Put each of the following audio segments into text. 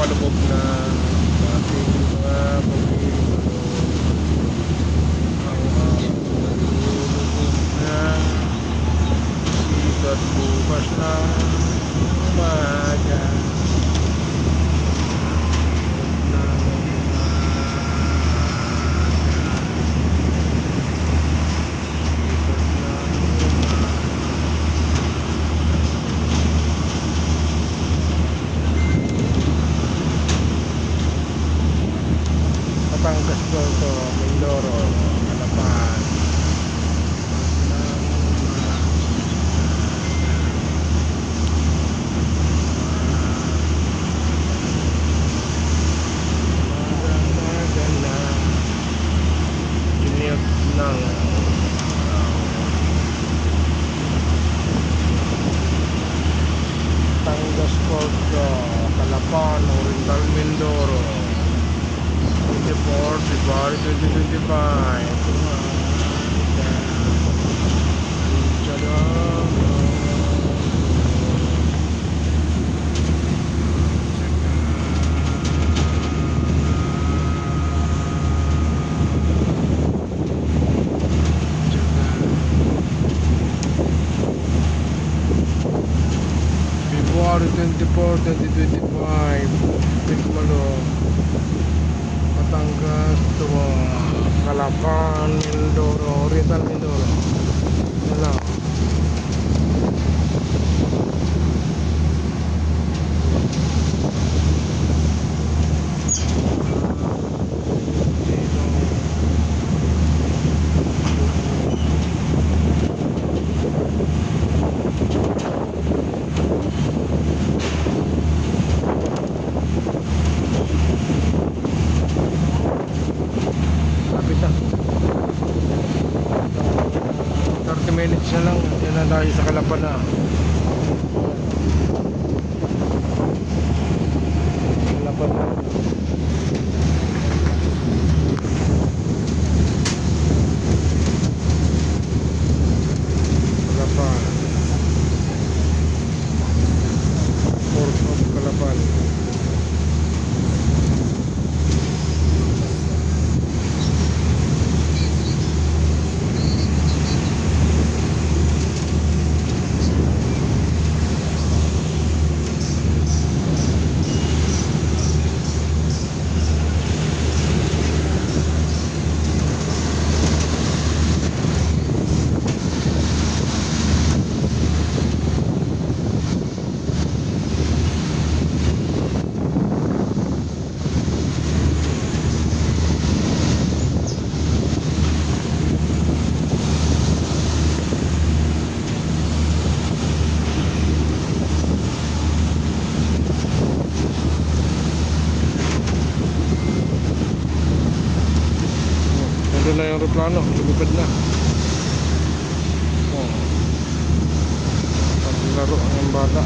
napapalubog na ating mga pag-iinom. Sikat bukas na umaga. Batangas po ito, Mindoro, Harapan. Maganda Inip ng Batangas po ito, Harapan, Oriental Mindoro. 24 February 2025. February 24, 2025. Tikmalo, Batangas, Tuwa, Calapan, Mindoro, Oriental Mindoro. Wala. Lapit na. 30 minutes na lang. Yan na tayo sa Calapan na. Calapan na. Calapan. Port of Calapan. Nandun na yung aeroplano, lumipad na. Oh. Paglaro ang bata.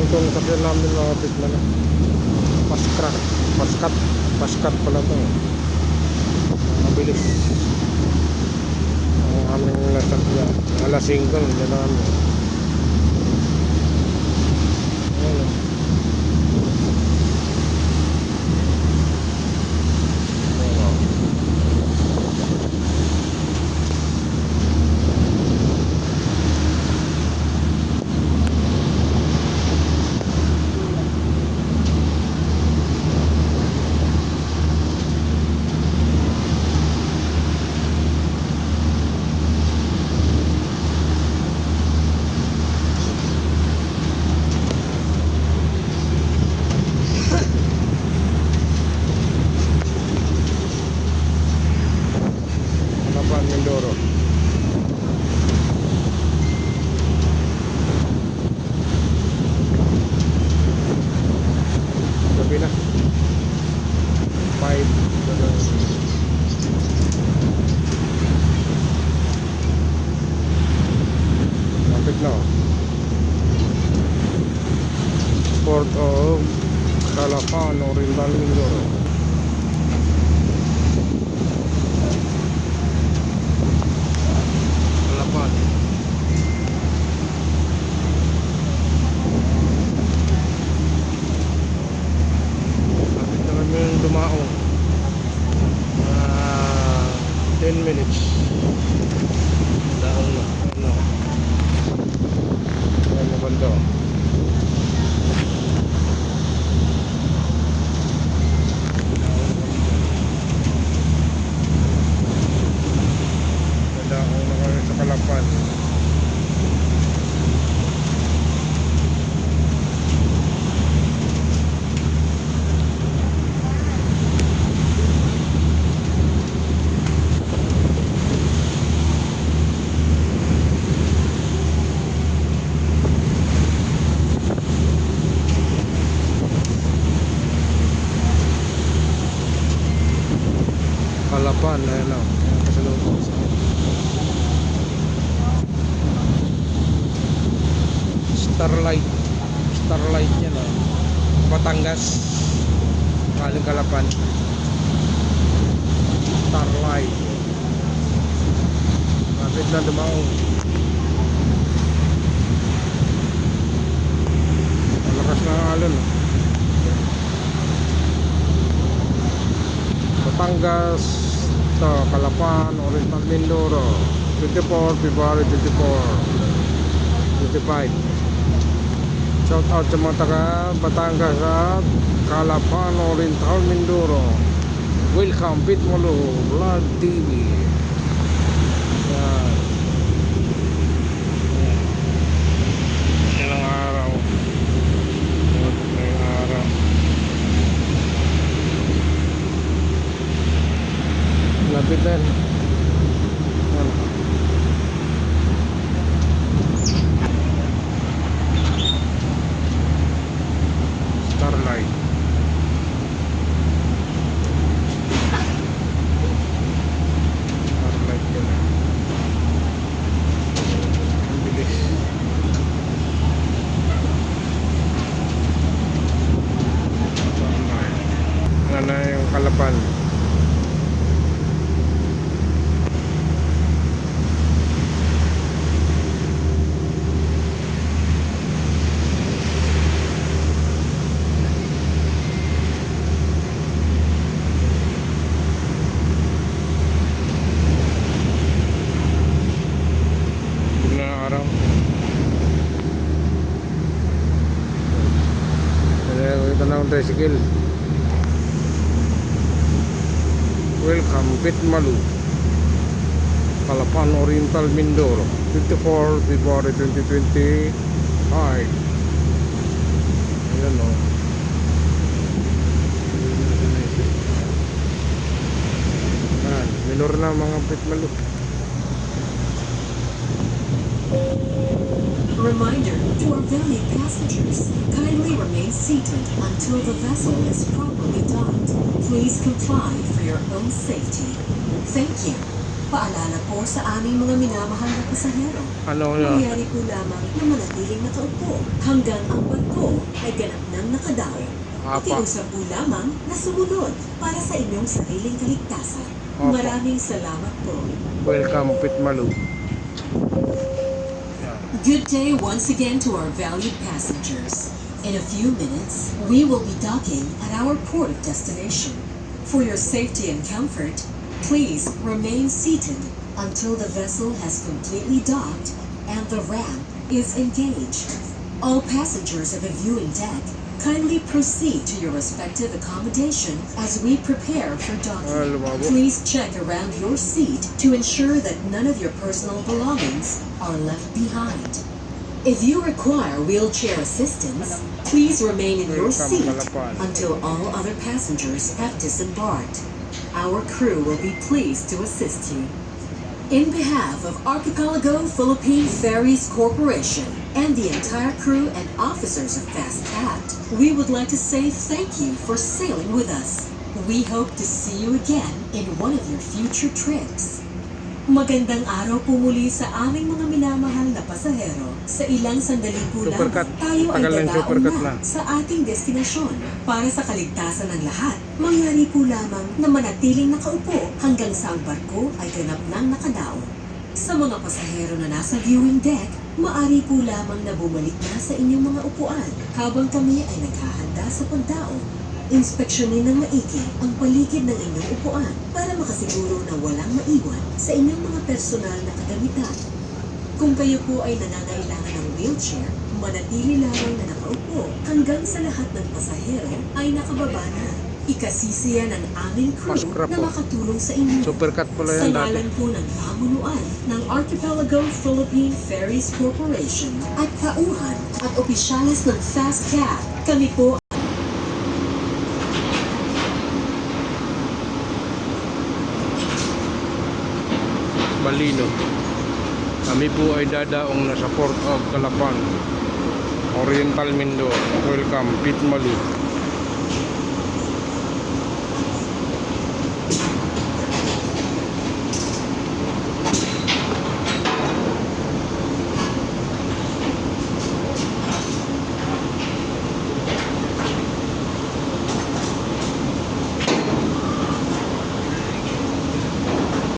Itong sakyan namin malapit na na. Paskat pala ito. Mabilis ang aming nasakyan. Alas 5 nandiyan na kami. Ayan. Calapan, Oriental Mindoro. Calapan. Lapit na kami yung dumaong. 10 minutes. Daong na. Ano? Ano ba ito? Daong na kami sa Calapan. Calapan, ayun lang. Kasalubong sa Starlight yan, oh. Batangas, galing Calapan. Starlight. Lapit na dumaong. Malakas na ang alon, oh. Batangas to Calapan, Oriental Mindoro, 24 February 25. Shout out sa mga taga Batangas at Calapan, Oriental Mindoro. Welcome Pitmalo Vlog TV. Yan. Yan ang araw. Yan ang araw. Lapit na yan. Yan. Starlight. Starlight yan. Ang bilis. Ano na yung Calapan. Ito na ang tricycle. Welcome Pitmalo, Calapan, Oriental Mindoro, 24 February 2020. Hi. Ayan, o. Ayan, minor na mga Pitmalo. Reminder to our valued passengers, kindly remain seated until the vessel is properly docked. Please comply for your own safety. Thank you. Paalala po sa aming mga minamahal na pasahero. Ano yun? Nangyari po lamang na manatiling nakaupo hanggang ang barko ay ganap ng nakadaong. Pakiusap po lamang na sumunod para sa inyong sariling kaligtasan. Apa. Maraming salamat po. Welcome Pitmalo. Good day once again to our valued passengers. In a few minutes, we will be docking at our port of destination. For your safety and comfort, please remain seated until the vessel has completely docked and the ramp is engaged. All passengers of the viewing deck, kindly proceed to your respective accommodation as we prepare for docking. Please check around your seat to ensure that none of your personal belongings are left behind. If you require wheelchair assistance, please remain in your seat until all other passengers have disembarked. Our crew will be pleased to assist you. In behalf of Archipelago Philippine Ferries Corporation and the entire crew and officers of Fast Cat, we would like to say thank you for sailing with us. We hope to see you again in one of your future trips. Magandang araw po muli sa aming mga minamahal na pasahero. Sa ilang sandali po Supercut. lamang tayo ay Tagal ng dadaong Supercut na na. sa ating destinasyon. Para sa kaligtasan ng lahat, mangyari po lamang na manatiling nakaupo hanggang sa ang barko ay ganap nang nakadaong. Sa mga pasahero na nasa viewing deck, maari po lamang na bumalik na sa inyong mga upuan habang kami ay naghahanda sa pagdaong. Inspeksyonin ng maigi ang paligid ng inyong upuan para makasiguro na walang maiwan sa inyong mga personal na kagamitan. Kung kayo po ay nangangailangan ng wheelchair, manatili lamang na nakaupo hanggang sa lahat ng pasahero ay nakababa na. Ikasisiya ng aming crew Mascrap na po. makatulong sa inyo. Supercut pala Sa yan dati. ngalan po ng pamunuan ng Archipelago Philippine Ferries Corporation at tauhan at opisyalis ng Fast Cab, kami po Balino. Kami po ay dadaong na sa Port of Calapan, Oriental Mindoro. Welcome, Pitmalu.